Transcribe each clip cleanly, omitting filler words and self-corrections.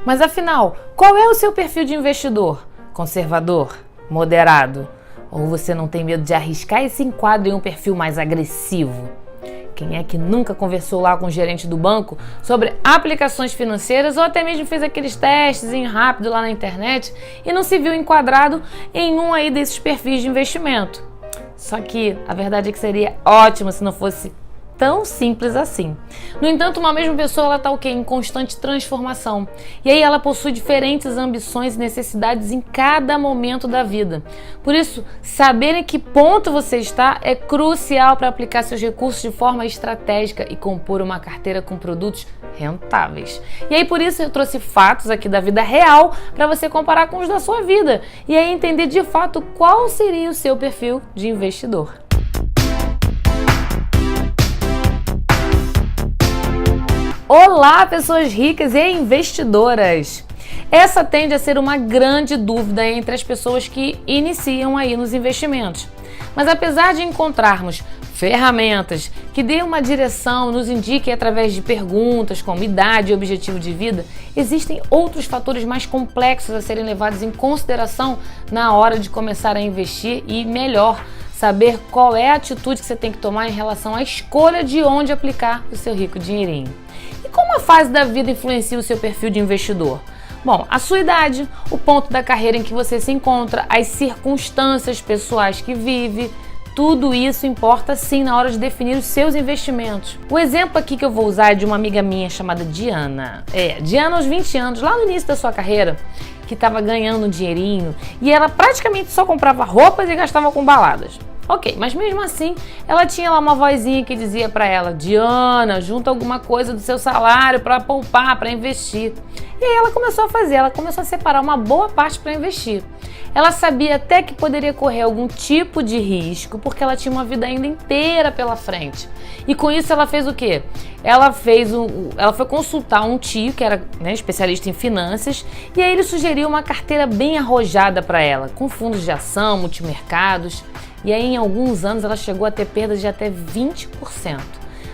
Mas afinal, qual é o seu perfil de investidor? Conservador? Moderado? Ou você não tem medo de arriscar e se enquadra em um perfil mais agressivo? Quem é que nunca conversou lá com o gerente do banco sobre aplicações financeiras ou até mesmo fez aqueles testes rápido lá na internet e não se viu enquadrado em um aí desses perfis de investimento? Só que a verdade é que seria ótimo se não fosse tão simples assim. No entanto, uma mesma pessoa ela está o quê? Em constante transformação. E aí ela possui diferentes ambições e necessidades em cada momento da vida. Por isso, saber em que ponto você está é crucial para aplicar seus recursos de forma estratégica e compor uma carteira com produtos rentáveis. E aí por isso eu trouxe fatos aqui da vida real para você comparar com os da sua vida e aí entender de fato qual seria o seu perfil de investidor. Olá, pessoas ricas e investidoras! Essa tende a ser uma grande dúvida entre as pessoas que iniciam aí nos investimentos. Mas apesar de encontrarmos ferramentas que dêem uma direção, nos indiquem através de perguntas como idade e objetivo de vida, existem outros fatores mais complexos a serem levados em consideração na hora de começar a investir e, melhor, saber qual é a atitude que você tem que tomar em relação à escolha de onde aplicar o seu rico dinheirinho. E como a fase da vida influencia o seu perfil de investidor? Bom, a sua idade, o ponto da carreira em que você se encontra, as circunstâncias pessoais que vive, tudo isso importa sim na hora de definir os seus investimentos. O exemplo aqui que eu vou usar é de uma amiga minha chamada Diana. Diana aos 20 anos, lá no início da sua carreira, que estava ganhando um dinheirinho e ela praticamente só comprava roupas e gastava com baladas. Ok, mas mesmo assim, ela tinha lá uma vozinha que dizia para ela: Diana, junta alguma coisa do seu salário para poupar, para investir. E aí ela começou a fazer, ela começou a separar uma boa parte para investir. Ela sabia até que poderia correr algum tipo de risco, porque ela tinha uma vida ainda inteira pela frente. E com isso ela fez o quê? Ela foi consultar um tio que era especialista em finanças, e aí ele sugeriu uma carteira bem arrojada para ela, com fundos de ação, multimercados. E aí em alguns anos ela chegou a ter perdas de até 20%,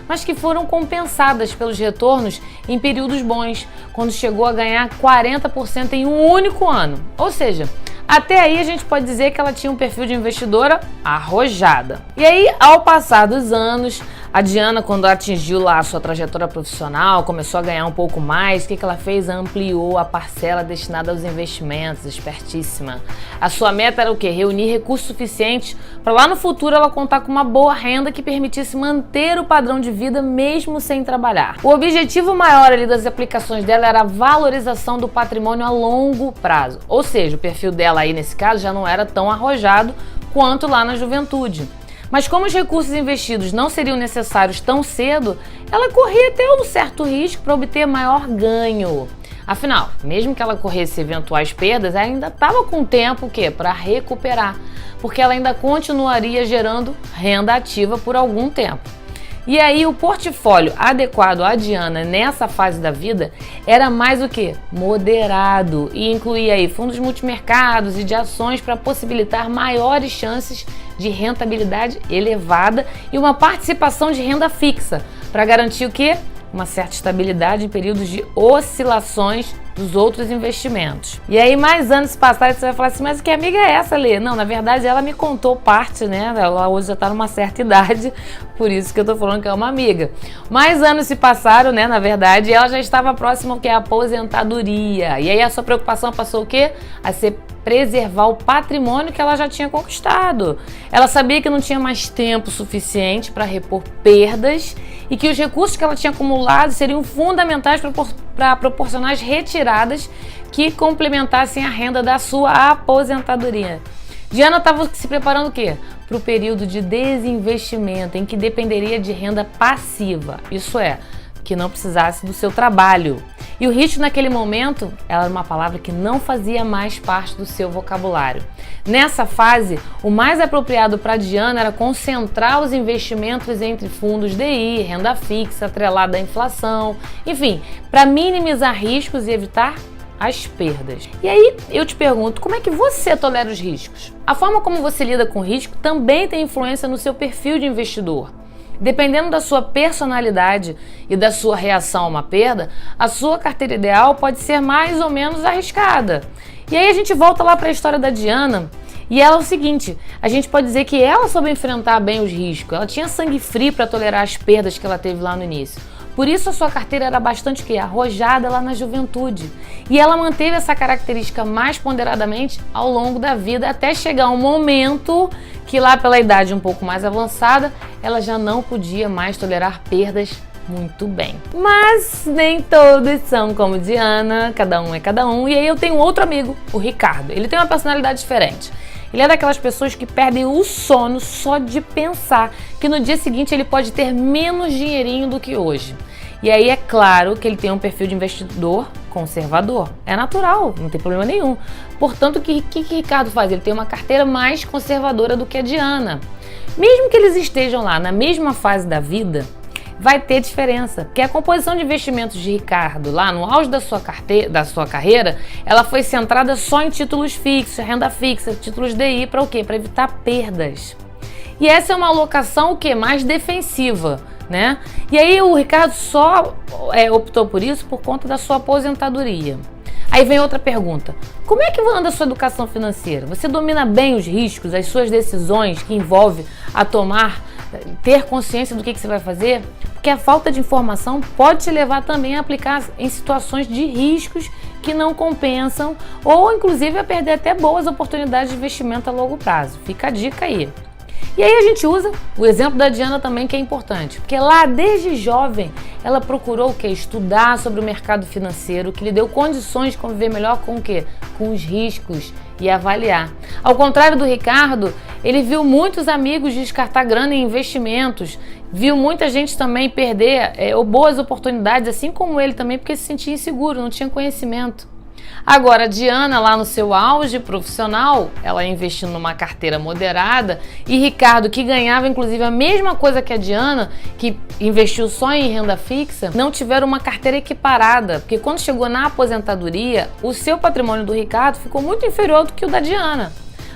mas que foram compensadas pelos retornos em períodos bons, quando chegou a ganhar 40% em um único ano. Ou seja, até aí a gente pode dizer que ela tinha um perfil de investidora arrojada. E aí, ao passar dos anos, a Diana, quando atingiu lá a sua trajetória profissional, começou a ganhar um pouco mais, o que ela fez? Ampliou a parcela destinada aos investimentos, espertíssima. A sua meta era o quê? Reunir recursos suficientes para lá no futuro ela contar com uma boa renda que permitisse manter o padrão de vida mesmo sem trabalhar. O objetivo maior ali das aplicações dela era a valorização do patrimônio a longo prazo. Ou seja, o perfil dela aí nesse caso já não era tão arrojado quanto lá na juventude. Mas como os recursos investidos não seriam necessários tão cedo, ela corria até um certo risco para obter maior ganho. Afinal, mesmo que ela corresse eventuais perdas, ela ainda estava com tempo para recuperar, porque ela ainda continuaria gerando renda ativa por algum tempo. E aí o portfólio adequado à Diana nessa fase da vida era mais o quê? Moderado, e incluía aí fundos multimercados e de ações para possibilitar maiores chances de rentabilidade elevada e uma participação de renda fixa para garantir o quê? Uma certa estabilidade em períodos de oscilações dos outros investimentos. E aí mais anos se passaram e você vai falar assim: mas que amiga é essa, Lê? Não, na verdade ela me contou parte, ela hoje já está numa certa idade, por isso que eu tô falando que é uma amiga. Mais anos se passaram, na verdade, e ela já estava próxima ao que é a aposentadoria. E aí a sua preocupação passou o quê? A ser preservar o patrimônio que ela já tinha conquistado. Ela sabia que não tinha mais tempo suficiente para repor perdas e que os recursos que ela tinha acumulado seriam fundamentais para proporcionar as retiradas que complementassem a renda da sua aposentadoria. Diana estava se preparando o quê? Para o período de desinvestimento, em que dependeria de renda passiva, isso é, que não precisasse do seu trabalho. E o risco naquele momento era uma palavra que não fazia mais parte do seu vocabulário. Nessa fase, o mais apropriado para Diana era concentrar os investimentos entre fundos DI, renda fixa, atrelada à inflação, enfim, para minimizar riscos e evitar as perdas. E aí eu te pergunto, como é que você tolera os riscos? A forma como você lida com o risco também tem influência no seu perfil de investidor. Dependendo da sua personalidade e da sua reação a uma perda, a sua carteira ideal pode ser mais ou menos arriscada. E aí a gente volta lá para a história da Diana, e ela é o seguinte, a gente pode dizer que ela soube enfrentar bem os riscos, ela tinha sangue frio para tolerar as perdas que ela teve lá no início. Por isso a sua carteira era bastante arrojada lá na juventude. E ela manteve essa característica mais ponderadamente ao longo da vida, até chegar um momento que lá pela idade um pouco mais avançada, ela já não podia mais tolerar perdas muito bem. Mas nem todos são como Diana, cada um é cada um. E aí eu tenho outro amigo, o Ricardo. Ele tem uma personalidade diferente. Ele é daquelas pessoas que perdem o sono só de pensar que no dia seguinte ele pode ter menos dinheirinho do que hoje. E aí é claro que ele tem um perfil de investidor conservador. É natural, não tem problema nenhum. Portanto, o que Ricardo faz? Ele tem uma carteira mais conservadora do que a Diana. Mesmo que eles estejam lá na mesma fase da vida, vai ter diferença, porque a composição de investimentos de Ricardo, lá no auge da sua carreira, ela foi centrada só em títulos fixos, renda fixa, títulos DI, para o quê? Para evitar perdas. E essa é uma alocação mais defensiva, né? E aí o Ricardo só optou por isso por conta da sua aposentadoria. Aí vem outra pergunta, como é que anda a sua educação financeira? Você domina bem os riscos, as suas decisões que envolvem ter consciência do que você vai fazer? Porque a falta de informação pode te levar também a aplicar em situações de riscos que não compensam ou inclusive a perder até boas oportunidades de investimento a longo prazo. Fica a dica aí. E aí a gente usa o exemplo da Diana também, que é importante, porque lá desde jovem ela procurou estudar sobre o mercado financeiro, que lhe deu condições de conviver melhor com o quê? Com os riscos e avaliar. Ao contrário do Ricardo, ele viu muitos amigos descartar grana em investimentos, viu muita gente também perder boas oportunidades, assim como ele também, porque se sentia inseguro, não tinha conhecimento. Agora, a Diana, lá no seu auge profissional, ela investindo numa carteira moderada, e Ricardo, que ganhava inclusive a mesma coisa que a Diana, que investiu só em renda fixa, não tiveram uma carteira equiparada, porque quando chegou na aposentadoria, o seu patrimônio do Ricardo ficou muito inferior do que o da Diana.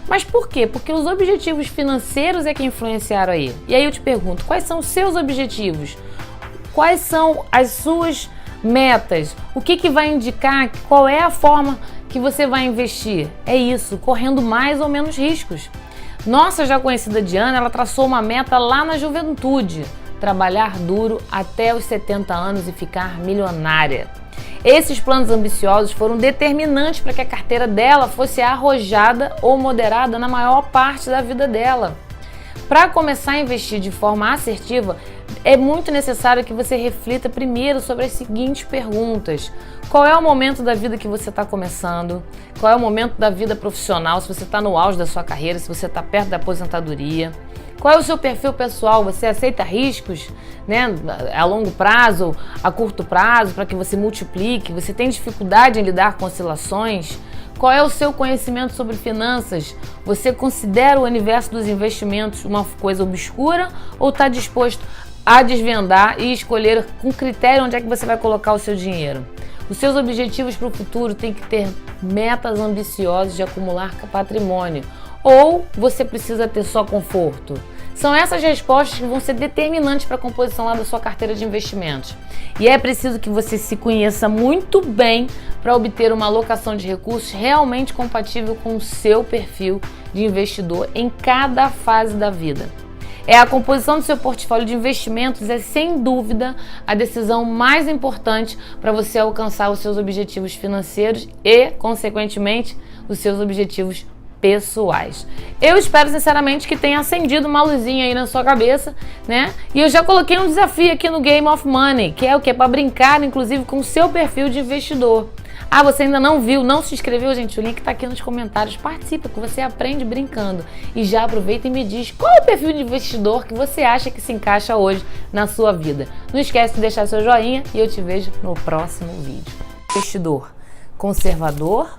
Mas por quê? Porque os objetivos financeiros é que influenciaram aí. E aí eu te pergunto, quais são os seus objetivos? Quais são as suas metas? O que vai indicar qual é a forma que você vai investir? É isso, correndo mais ou menos riscos. Nossa já conhecida Diana, ela traçou uma meta lá na juventude, trabalhar duro até os 70 anos e ficar milionária. Esses planos ambiciosos foram determinantes para que a carteira dela fosse arrojada ou moderada na maior parte da vida dela. Para começar a investir de forma assertiva, é muito necessário que você reflita primeiro sobre as seguintes perguntas. Qual é o momento da vida que você está começando? Qual é o momento da vida profissional? Se você está no auge da sua carreira, se você está perto da aposentadoria? Qual é o seu perfil pessoal? Você aceita riscos, né, a longo prazo, a curto prazo, para que você multiplique? Você tem dificuldade em lidar com oscilações? Qual é o seu conhecimento sobre finanças? Você considera o universo dos investimentos uma coisa obscura ou está disposto a desvendar e escolher com critério onde é que você vai colocar o seu dinheiro? Os seus objetivos para o futuro têm que ter metas ambiciosas de acumular patrimônio, ou você precisa ter só conforto? São essas respostas que vão ser determinantes para a composição lá da sua carteira de investimentos. E é preciso que você se conheça muito bem para obter uma alocação de recursos realmente compatível com o seu perfil de investidor em cada fase da vida. A composição do seu portfólio de investimentos é, sem dúvida, a decisão mais importante para você alcançar os seus objetivos financeiros e, consequentemente, os seus objetivos pessoais. Eu espero sinceramente que tenha acendido uma luzinha aí na sua cabeça, né? E eu já coloquei um desafio aqui no Game of Money, que é o quê? Para brincar, inclusive, com o seu perfil de investidor. Ah, você ainda não viu, não se inscreveu, gente? O link está aqui nos comentários. Participa, que você aprende brincando. E já aproveita e me diz qual é o perfil de investidor que você acha que se encaixa hoje na sua vida. Não esquece de deixar seu joinha e eu te vejo no próximo vídeo. Investidor conservador